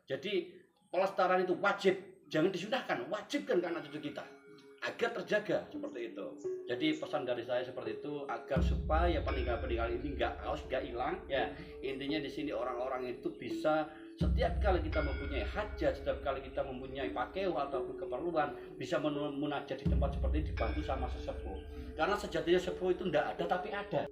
Jadi pelestarian itu wajib, jangan disunahkan, wajibkan ke anak cucu kita agar terjaga seperti itu. Jadi pesan dari saya seperti itu agar supaya peninggalan ini nggak hilang ya. Intinya di sini orang-orang itu bisa setiap kali kita mempunyai hajat, setiap kali kita mempunyai pakaian ataupun keperluan bisa munajat di tempat seperti ini dibantu sama sesepuh. Karena sejatinya sesepuh itu tidak ada tapi ada.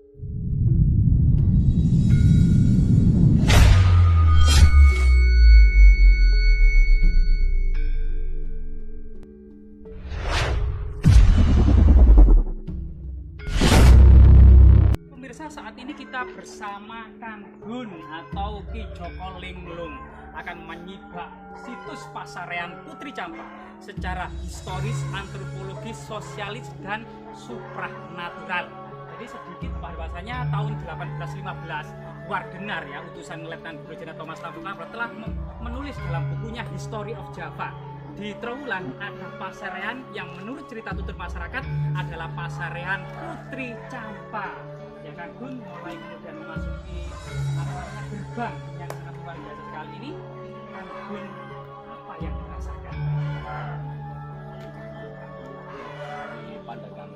Saat ini kita bersama Kang Gun atau Ki Joko Linglung akan menyibak situs Pasarean Putri Campa secara historis, antropologis, sosialis, dan supranatural. Jadi sedikit bahwasanya tahun 1815 Wardenar ya, utusan Letnan Brigjen Thomas Lampu telah menulis dalam bukunya History of Java. Di Trowulan ada pasarean yang menurut cerita tutur masyarakat adalah Pasarean Putri Campa. Ya Kang Gun mulai kemudian memasuki gerbang yang sangat luar biasa sekali ini. Kang Gun, apa yang dirasakan? Ini pandangan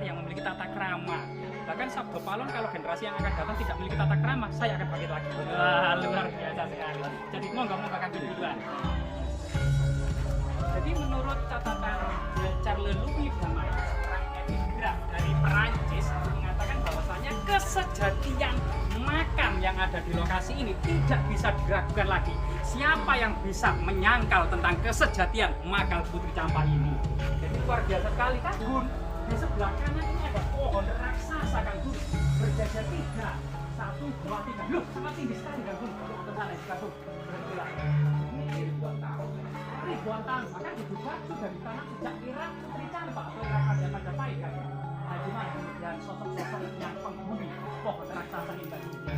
yang memiliki tata krama. Bahkan Sabdo Palon kalau generasi yang akan datang tidak memiliki tata krama, saya akan bangkit lagi. Wah, luar biasa sekali. Jadi monggo Kang Gun duluan. Jadi menurut catatan Charles Louis Damai, seorang epigраф dari Perancis, mengatakan bahwasanya kesejatian makam yang ada di lokasi ini tidak bisa diragukan lagi. Siapa yang bisa menyangkal tentang kesejatian makam Putri Campa ini? Jadi luar biasa sekali Kang Gun. Di sebelah kanan ini ada pohon raksasa Kang Gun, berjajar 3, 1, 2, 3. Loh, sangat tinggi sekali Kang Gun. Ke sana Kang Gun. Bergerak. Ini ribuan tahun. Ribuan tahun. Maka dibuka sudah ditanam sejak era Putri Campa atau era Kerajaan Majapahit kan. Nah, gimana kemudian sosok-sosok yang penghuni pohon raksasa ini Kang Gun?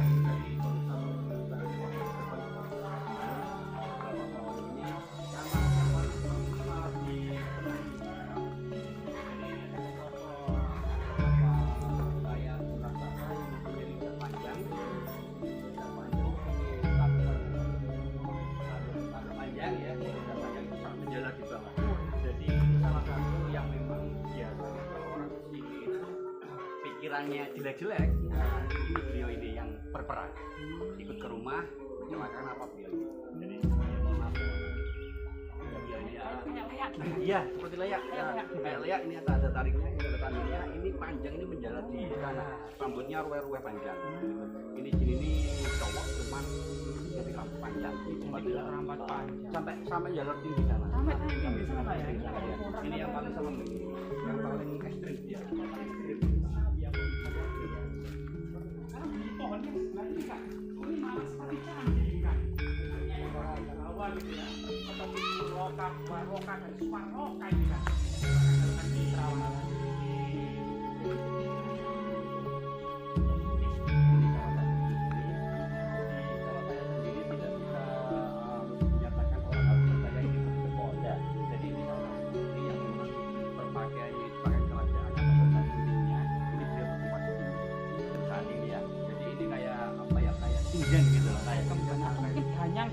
pikirannya jelek-jelek, ini beliau ini yang berperan ikut ke rumah menyewakan apa beliau jadi iya seperti layak ya, kayak layak ini ada tariknya, ini ada tandingnya, ini panjang, ini menjalar di sana, rambutnya ruwe-ruwe panjang, ini cowok cuman jadi rambut panjang, rambut panjang sampai jalan tinggi sana, sampai sana ya, ini yang paling serem, yang paling ekstrim dia. Pohonnya sebelah ini Kak, ini malah seperti candi Kak. Rawa gitu ya, seperti roka, waroka dan suwaroka ini Kak. Di Rawa. Gitu loh, kayak mungkin danyang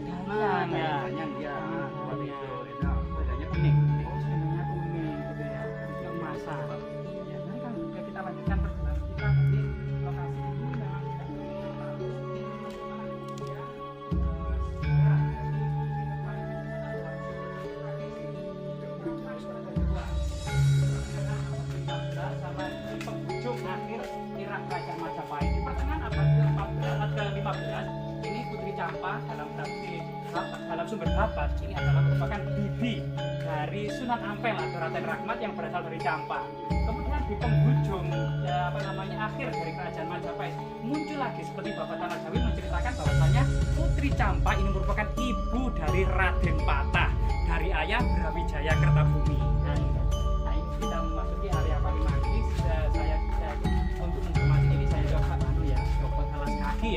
ya, dia seperti itu, bedanya kuning. Oh, sebenarnya kuning gitu ya, emasah. Ya, nanti kan juga kita lanjutkan perjalanan kita di lokasi ini memang sama di penghujung akhir era Kerajaan Majapahit di pertengahan abad ke-14 ke-15 ini Putri Campa dalam sumber Babat ini adalah merupakan bibi dari Sunan Ampel atau Raden Rahmat yang berasal dari Campa. Kemudian di penghujung akhir dari Kerajaan Majapahit muncul lagi seperti Bapak Tanah Jawi menceritakan bahwasanya Putri Campa ini merupakan ibu dari Raden Patah dari ayah Brawijaya Kertabumi. Nah ini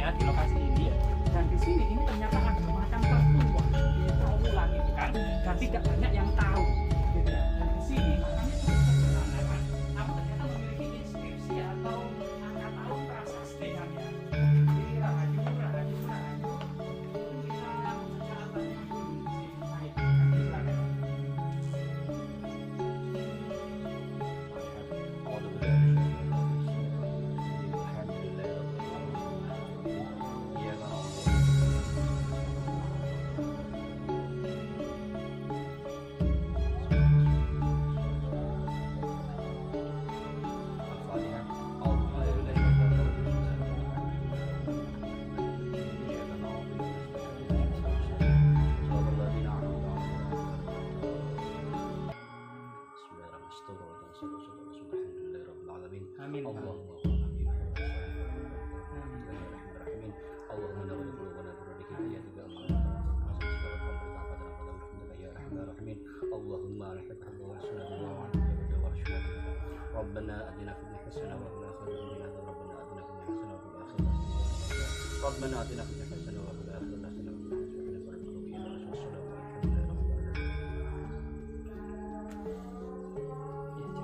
ya di lokasi ini. Dan di sini ini ternyata ada makam tertua di Trawulan itu kan, dan tidak banyak yang tahu gitu ya. Dan di sini makanya cukup sederhana kan, namun ternyata memiliki inskripsi atau angka tahun prasasti kan ya. Jadi rahayu itu bisa sejarah di sini. Baik, silakan. Amin. ربنا آتنا في الدنيا حسنة وفي الآخرة حسنة وقنا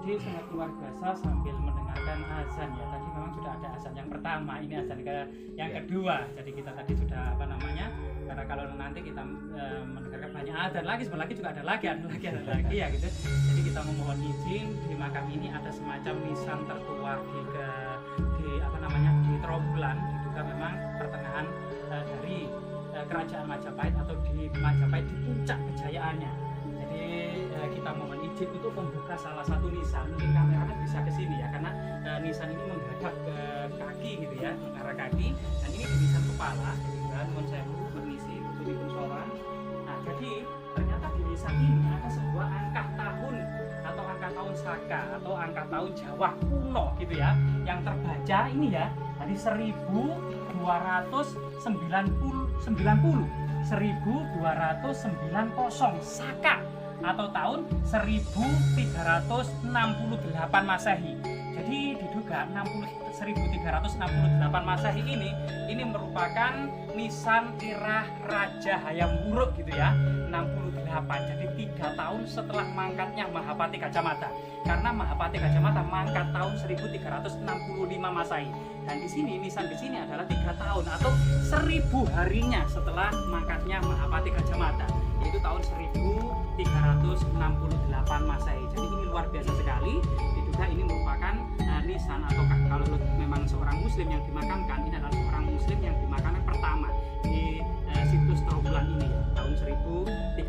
Jadi sangat luar biasa sambil mendengarkan azan ya. Tadi memang sudah ada azan yang pertama, ini azan yang kedua. Jadi kita tadi sudah karena kalau nanti kita mendengarkan banyak azan lagi, sebentar lagi juga ada lagi ya gitu. Jadi kita memohon izin di makam ini ada semacam nisan tertua di Trawulan, diduga memang pertengahan dari kerajaan Majapahit atau di Majapahit di puncak kejayaannya. Jadi kita mohon izin untuk membuka salah satu nisan. Mungkin kameranya bisa ke sini ya, karena nisan ini menghadap ke kaki gitu ya, mengarah kaki. Dan ini di nisan kepala, gitu kan. Mohon saya dulu permisi untuk dipersoalan. Nah, jadi ternyata di nisan ini ada sebuah angka tahun atau angka tahun Saka atau angka tahun Jawa kuno gitu ya, yang terbaca ini ya dari 1290 Saka atau tahun 1368 Masehi. Jadi diduga 1368 Masehi ini merupakan nisan Irah Raja Hayam Wuruk gitu ya, 68. Jadi 3 tahun setelah mangkatnya Mahapati Gajah Mada. Karena Mahapati Gajah Mada mangkat tahun 1365 Masehi. Dan di sini nisan di sini adalah 3 tahun atau 1000 harinya setelah mangkatnya Mahapati Gajah Mada, yaitu tahun 1368 Masehi. Jadi ini luar biasa sekali. Diduga ini merupakan nisan atau kalau memang seorang muslim yang dimakamkan, ini adalah seorang muslim yang dimakamkan pertama di situs Trawulan ini ya, tahun 1368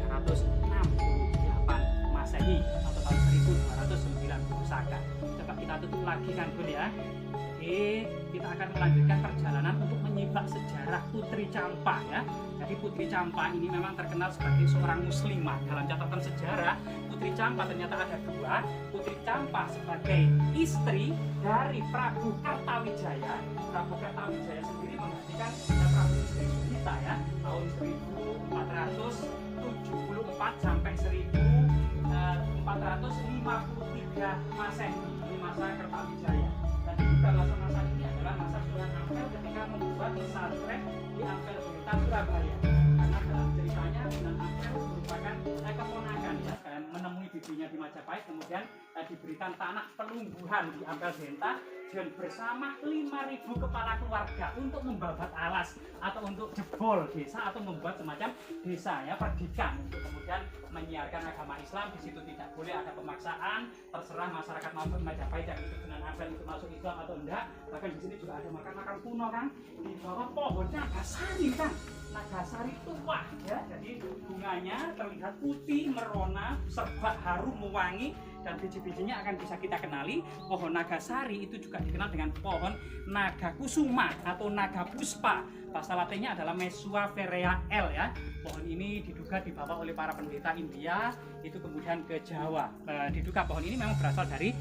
Masehi atau tahun 1290 Saka. Coba kita tutup lagi kan Bun ya. Oke, kita akan melanjutkan perjalanan untuk menyimak sejarah Putri Campa ya. Jadi Putri Campa ini memang terkenal sebagai seorang muslimah. Dalam catatan sejarah, Putri Campa ternyata ada 2. Putri Campa sebagai istri dari Prabu Kartawijaya. Prabu Kartawijaya sendiri menggantikan Prabu Sri Sunita ya, tahun 1474 sampai 1453 Masehi. Ini masa Kartawijaya. Dan juga masa-masa ini adalah masa Sunan Ampel ketika membuat pesantren di Ampel Berita Surabaya. Karena dalam ceritanya Sunan Ampel merupakan keponakan ya, menemui bibinya di Majapahit, kemudian diberikan tanah pelungguhan di Ampel Benta dan bersama 5.000 kepala keluarga untuk membabat alas atau untuk jebol desa atau membuat semacam desa ya, perdikan untuk kemudian menyiarkan agama Islam. Di situ tidak boleh ada pemaksaan, terserah masyarakat masuk Majapahit yang ikut Sunan Ampel itu masuk Islam atau enggak. Bahkan di sini juga ada makam-makam kuno kan, di bawah pohon nagasari kan, nagasari tua ya. Jadi bunganya terlihat putih merona, serba harum mewangi, dan biji-bijinya akan bisa kita kenali. Pohon nagasari itu juga dikenal dengan pohon naga kusuma atau naga puspa. Bahasa latinnya adalah Mesua Verea L ya. Pohon ini diduga dibawa oleh para pendeta India itu kemudian ke Jawa. Diduga pohon ini memang berasal dari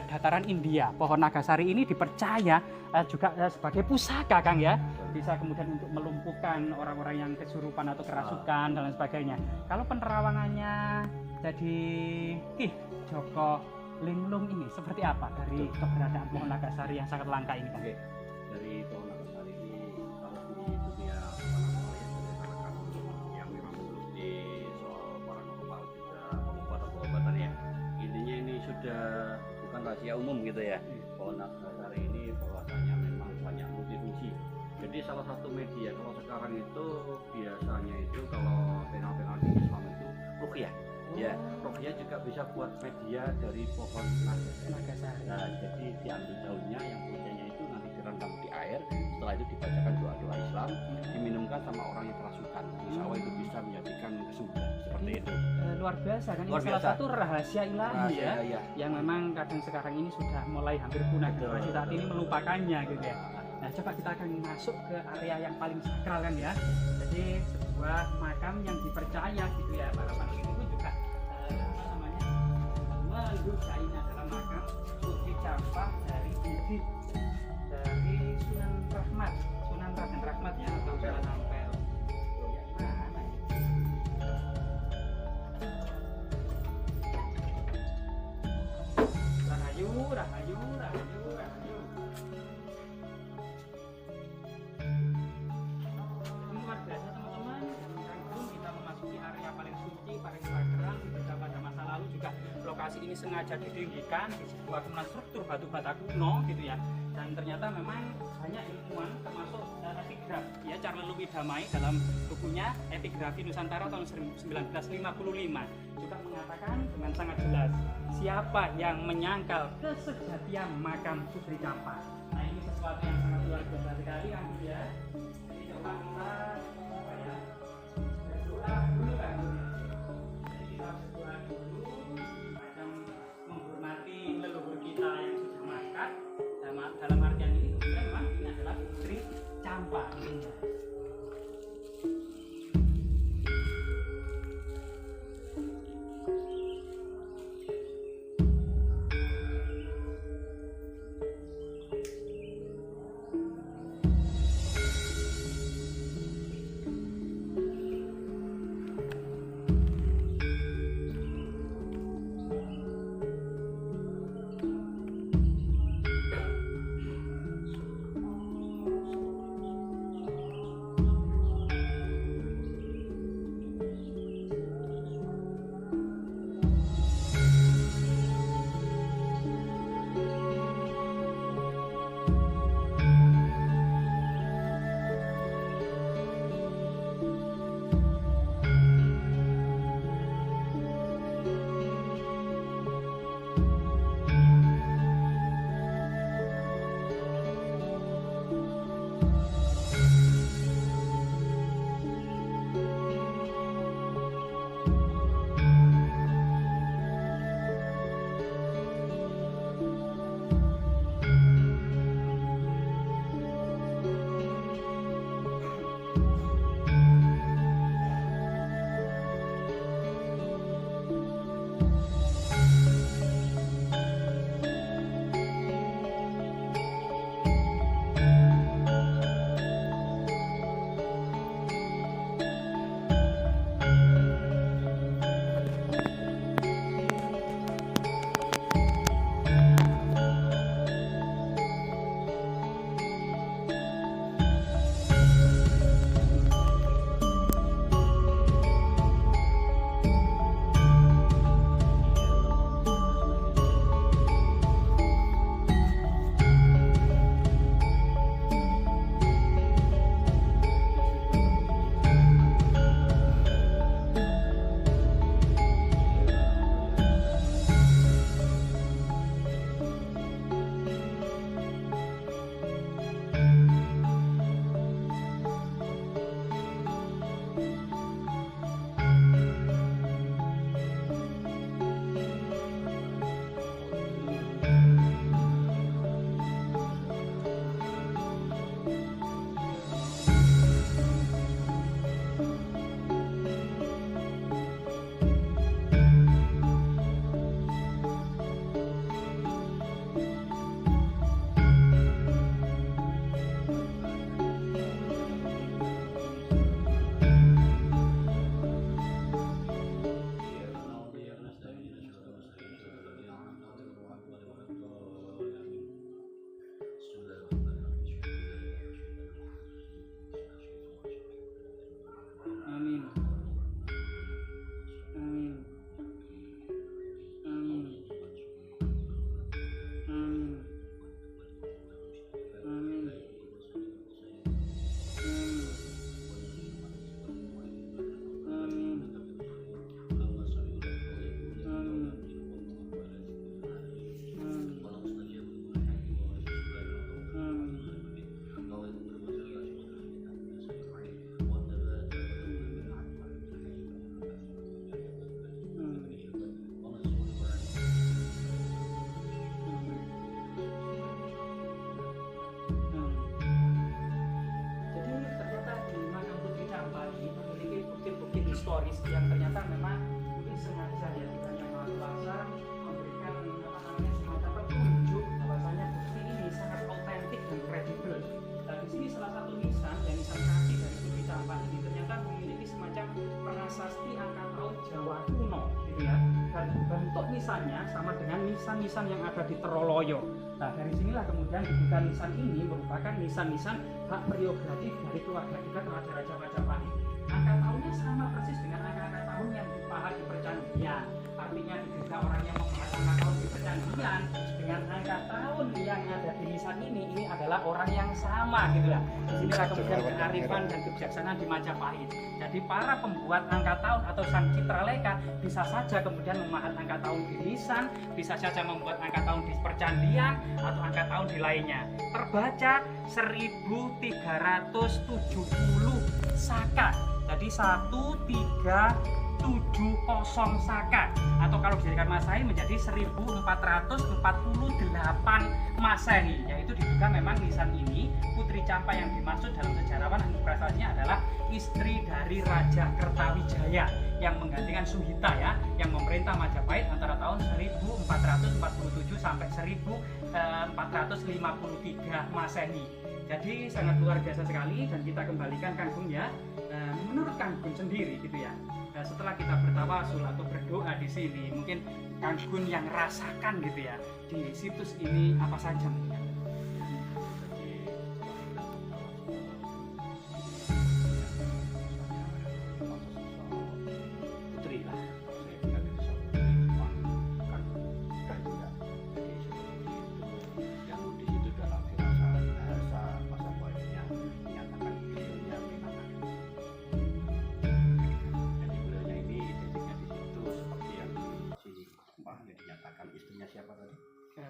dataran India. Pohon nagasari ini dipercaya juga sebagai pusaka Kang ya. Bisa kemudian untuk melumpuhkan orang-orang yang kesurupan atau kerasukan dan lain sebagainya. Kalau penerawangannya jadi Joko Linglung ini seperti apa dari keberadaan pohon nagasari yang sangat langka ini Kang? Oke. Dari pohon nagasari ini kalau sudah bukan rahasia umum gitu ya. Pohon Nagasari ini bahwasanya memang banyak multifungsi. Jadi salah satu media kalau sekarang itu biasanya itu kalau penal-penal di Islam itu ruqyah. Ya, ruqyah juga bisa buat media dari pohon Nagasari. Nah, jadi diambil daunnya yang putihnya itu nanti direndam di air, setelah itu dibacakan doa-doa Islam, diminumkan sama orang yang kerasukan. Insya Allah itu bisa menjadikan kesembuhan seperti itu. Luar biasa kan, Luar ini salah biasa. satu rahasia ilahi Rahasia, ya, ya. yang memang kadang sekarang ini sudah mulai hampir punah, generasi saat ini melupakannya gitu ya. Nah, coba kita akan masuk ke area yang paling sakral kan ya. Jadi sebuah makam yang dipercaya gitu ya, para peneliti pun juga apa namanya menduga ini adalah makam Putri Campak dari Bibi dari Sunan Rahmat, Sunan Raden Rahmat ya, tampel-tampel. Mana ini? Rahayu, rahayu, rahayu, rahayu. Ini luar biasa teman-teman. Sekarang kita memasuki area paling suci, paling sakral. Juga pada masa lalu juga lokasi ini sengaja ditinggikan di sebuah bangunan struktur batu bata kuno gitu ya. Dan ternyata memang banyak ilmuwan termasuk epigraf ya, Charles Louis Damai dalam bukunya Epigrafi Nusantara tahun 1955 juga mengatakan dengan sangat jelas siapa yang menyangkal kesejatian makam Putri Campak. Nah, ini sesuatu yang sangat luar biasa sekali kan ya. Jadi coba kita apa ya, berdoa dulu kan. Jadi kita berdoa dulu macam menghormati leluhur kita yang sudah mangkat. Dalam artian ini kemudian memang ini adalah Putri Campak. historis yang ternyata memang mungkin sengaja ya di banyak mahasiswa memberikan semacam petunjuk bahwasanya bukti ini sangat autentik dan kredibel. Nah, di sini salah satu nisan dan nisan kaki dari Putri Campa ini ternyata memiliki semacam prasasti angka tahun Jawa kuno, gitu ya. Dan bentuk nisannya sama dengan nisan-nisan yang ada di Troloyo. Nah, dari sinilah kemudian diduga nisan ini merupakan nisan-nisan hak prerogatif dari keluarga dekat Raja-Raja Majapahit. Angka tahunnya sama persis dengan angka-angka tahun yang dipahat di perjanjian. Artinya diduga orang yang memahat angka tahun di perjanjian dengan angka tahun yang ada di nisan ini adalah orang yang sama, gitu lah. Disinilah kemudian kearifan dan kebijaksanaan di Majapahit. Jadi para pembuat angka tahun atau sang Citraleka bisa saja kemudian memahat angka tahun di nisan, bisa saja membuat angka tahun di perjanjian atau angka tahun di lainnya. Terbaca 1370 Saka. Jadi 1370 Saka, atau kalau dijadikan Masehi menjadi 1448 Masehi. Yaitu diduga memang nisan ini Putri Campa yang dimaksud dalam sejarawan prasasanya adalah istri dari Raja Kertawijaya yang menggantikan Suhita ya, yang memerintah Majapahit antara tahun 1447 sampai 1453 Masehi. Jadi sangat luar biasa sekali, dan kita kembalikan Kang Gun ya. Menurut Kang Gun sendiri gitu ya. Setelah kita bertawasul atau berdoa di sini, mungkin Kang Gun yang rasakan gitu ya di situs ini apa saja mungkin.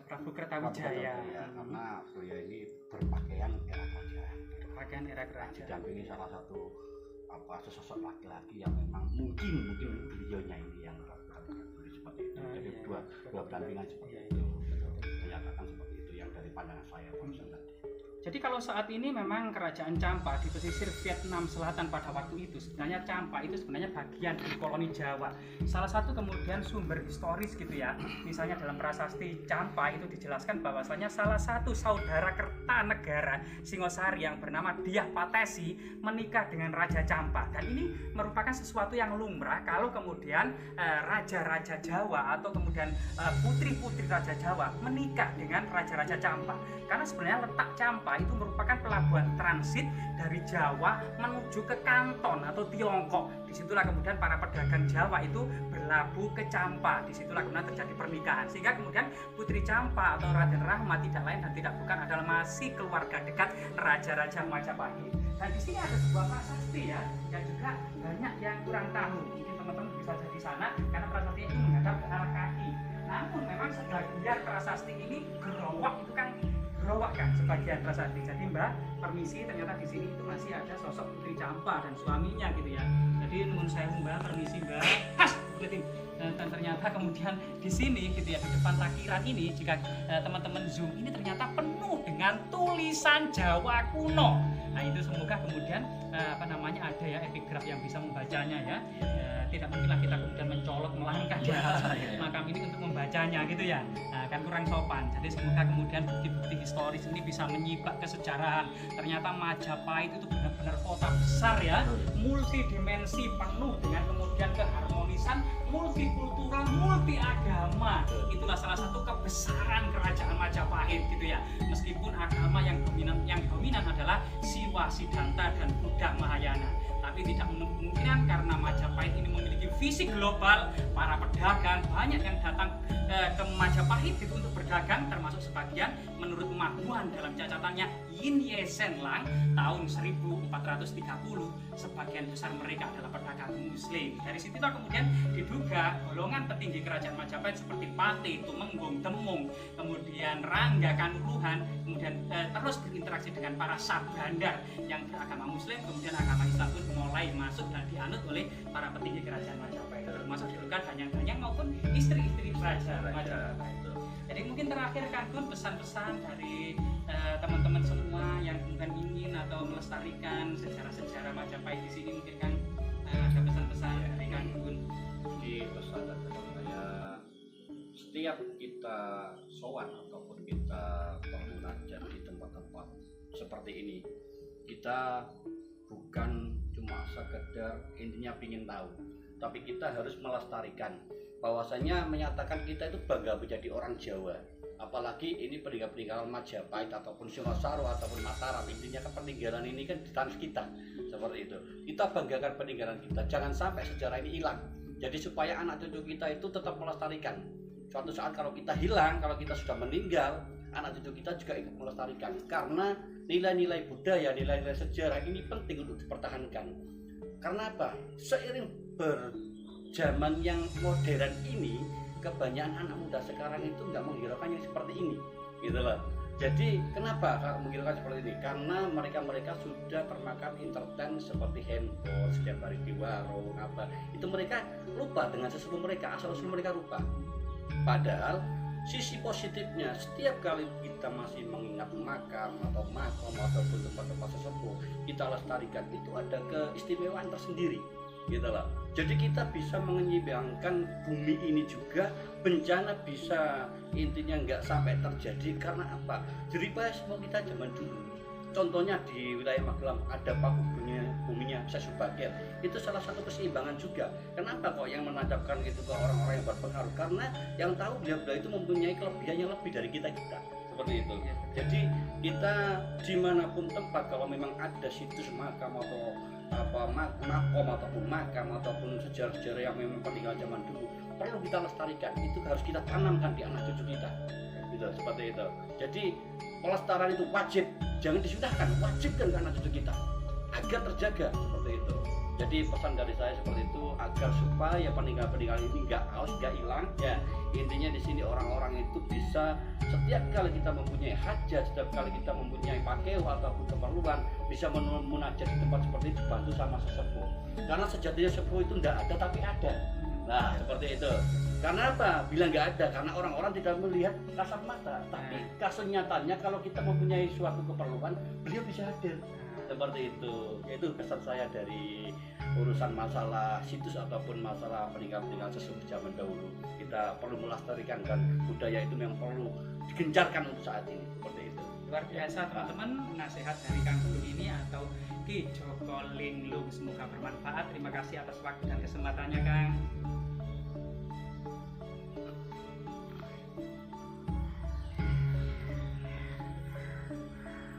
Prabu Kertawijaya. Karena beliau ini berpakaian era kerajaan. Berpakaian era kerajaan. Didampingi salah satu sesosok laki-laki yang memang mungkin beliaunya ini yang seperti itu. Jadi dua pendampingan seperti itu. Menyatakan seperti itu yang dari pandangan saya barusan tadi. Jadi kalau saat ini memang kerajaan Campa di pesisir Vietnam Selatan pada waktu itu, sebenarnya Campa itu sebenarnya bagian dari koloni Jawa. Salah satu kemudian sumber historis gitu ya, misalnya dalam prasasti Campa itu dijelaskan bahwasanya salah satu saudara Kertanegara Singosari yang bernama Dyah Patesi menikah dengan Raja Campa. Dan ini merupakan sesuatu yang lumrah kalau kemudian raja-raja Jawa atau kemudian putri-putri Raja Jawa menikah dengan raja-raja Campa. Karena sebenarnya letak Campa itu merupakan pelabuhan transit dari Jawa menuju ke Kanton atau Tiongkok. Disitulah kemudian para pedagang Jawa itu berlabuh ke Campa. Disitulah kemudian terjadi pernikahan. Sehingga kemudian Putri Campa atau Raden Rahmat tidak lain dan tidak bukan adalah masih keluarga dekat Raja-Raja Majapahit. Dan di sini ada sebuah prasasti ya, yang juga banyak yang kurang tahu. Mungkin teman-teman bisa jadi sana karena prasasti itu menghadap ke arah kaki. Namun memang sebagian prasasti ini gerowak itu kan gerowak kan sebagian prasasti. Jadi Mbak, permisi, ternyata di sini itu masih ada sosok Putri Campa dan suaminya gitu ya. Jadi nuwun sewu Mbak, permisi Mbak. Dan ternyata kemudian di sini gitu ya, di depan takiran ini jika teman-teman zoom ini ternyata penuh dengan tulisan Jawa kuno. Nah itu semoga kemudian ada ya epigraf yang bisa membacanya ya. Tidak mungkinlah kita kemudian mencolok melangkah di makam ini untuk membacanya gitu ya. Nah, kan kurang sopan. Jadi semoga kemudian bukti-bukti historis ini bisa menyibak kesejarahan. Ternyata Majapahit itu benar-benar kota besar ya, multidimensi, penuh dengan kemudian keharmonisan, multikultural, multi agama. Itulah salah satu kebesaran kerajaan Majapahit gitu ya. Meskipun agama yang dominan adalah Siwa, Siddhanta dan Buddha Mahayana. Tapi tidak menutup kemungkinan karena Majapahit ini memiliki visi global, para pedagang banyak yang datang ke Majapahit itu untuk berdagang, termasuk sebagian menurut Mahmuan dalam catatannya Yin Ye Sen Lang tahun 1430, sebagian besar mereka adalah pedagang Muslim. Dari situlah kemudian diduga golongan petinggi kerajaan Majapahit seperti Pate, Tumenggung, Temung, kemudian Rangga, Kanuruhan, kemudian terus berinteraksi dengan para Sabandar yang beragama Muslim, kemudian agama Islam pun mulai masuk dan dianut oleh para petinggi kerajaan Majapahit, termasuk diduga Danyang-Danyang maupun istri-istri raja Majapahit. Jadi mungkin terakhir Kang Gun, pesan-pesan dari teman-teman semua yang kemudian ingin atau melestarikan sejarah-sejarah Majapahit di sini mungkin Kang ada pesan-pesan dari Kang Gun. Di pesan dan pesan saya, setiap kita sowan ataupun kita bermunajat di tempat-tempat seperti ini, kita bukan cuma sekedar intinya ingin tahu, tapi kita harus melestarikan, bahwasanya menyatakan kita itu bangga menjadi orang Jawa. Apalagi ini peninggalan Majapahit ataupun Singasaro ataupun Mataram, intinya kan peninggalan ini kan di tanah kita, seperti itu. Kita banggakan peninggalan kita, jangan sampai sejarah ini hilang. Jadi supaya anak cucu kita itu tetap melestarikan. Suatu saat kalau kita hilang, kalau kita sudah meninggal, anak cucu kita juga ikut melestarikan. Karena nilai-nilai budaya, nilai-nilai sejarah ini penting untuk dipertahankan. Karena apa? Seiring berjaman yang modern ini, kebanyakan anak muda sekarang itu nggak menghiraukan yang seperti ini, gitu loh. Jadi kenapa kalau menghiraukan seperti ini? Karena mereka sudah termakan entertain seperti handphone, setiap hari di warung apa. Itu mereka lupa dengan sesuatu mereka, asal-usul mereka lupa. Padahal sisi positifnya, setiap kali kita masih mengingat makam atau makom ataupun tempat-tempat sesepuh, kita lestarikan, itu ada keistimewaan tersendiri, gitu loh. Jadi kita bisa menyeimbangkan bumi ini juga, bencana bisa intinya nggak sampai terjadi. Karena apa? Jeripaya semua kita zaman dulu. Contohnya di wilayah Magelang ada paku buminya Sesubager. Itu salah satu keseimbangan juga. Kenapa kok yang menadapkan itu ke orang-orang yang berpengaruh? Karena yang tahu beliau-beliau itu mempunyai kelebihan yang lebih dari kita. Seperti itu. Jadi kita dimanapun tempat, kalau memang ada situs makam atau makom ataupun makam ataupun sejarah-sejarah yang memang peninggalan zaman dulu, perlu kita lestarikan. Itu harus kita tanamkan di anak cucu kita, gitu, seperti itu. Jadi pelestarian itu wajib, jangan disudahkan, wajibkan ke anak cucu kita agar terjaga, seperti itu. Jadi pesan dari saya seperti itu, agar supaya peninggalan ini nggak haus, nggak hilang. Ya intinya di sini orang-orang itu bisa setiap kali kita mempunyai hajat, setiap kali kita mempunyai pakaian ataupun keperluan, bisa munajat di tempat seperti itu, dibantu sama sesepuh. Karena sejatinya sesepuh itu tidak ada tapi ada. Nah seperti itu. Karena apa? Bilang nggak ada, karena orang-orang tidak melihat kasat mata. Tapi kasus nyatanya kalau kita mempunyai suatu keperluan, beliau bisa hadir. Seperti itu. Itu pesan saya dari urusan masalah situs ataupun masalah peninggalan sesepuh zaman dahulu. Kita perlu melestarikan, dan budaya itu memang perlu digencarkan untuk saat ini. Seperti itu. Luar biasa teman-teman, nasihat dari Kang Gun ini atau Ki Joko Linglung, semoga bermanfaat. Terima kasih atas waktu dan kesempatannya Kang.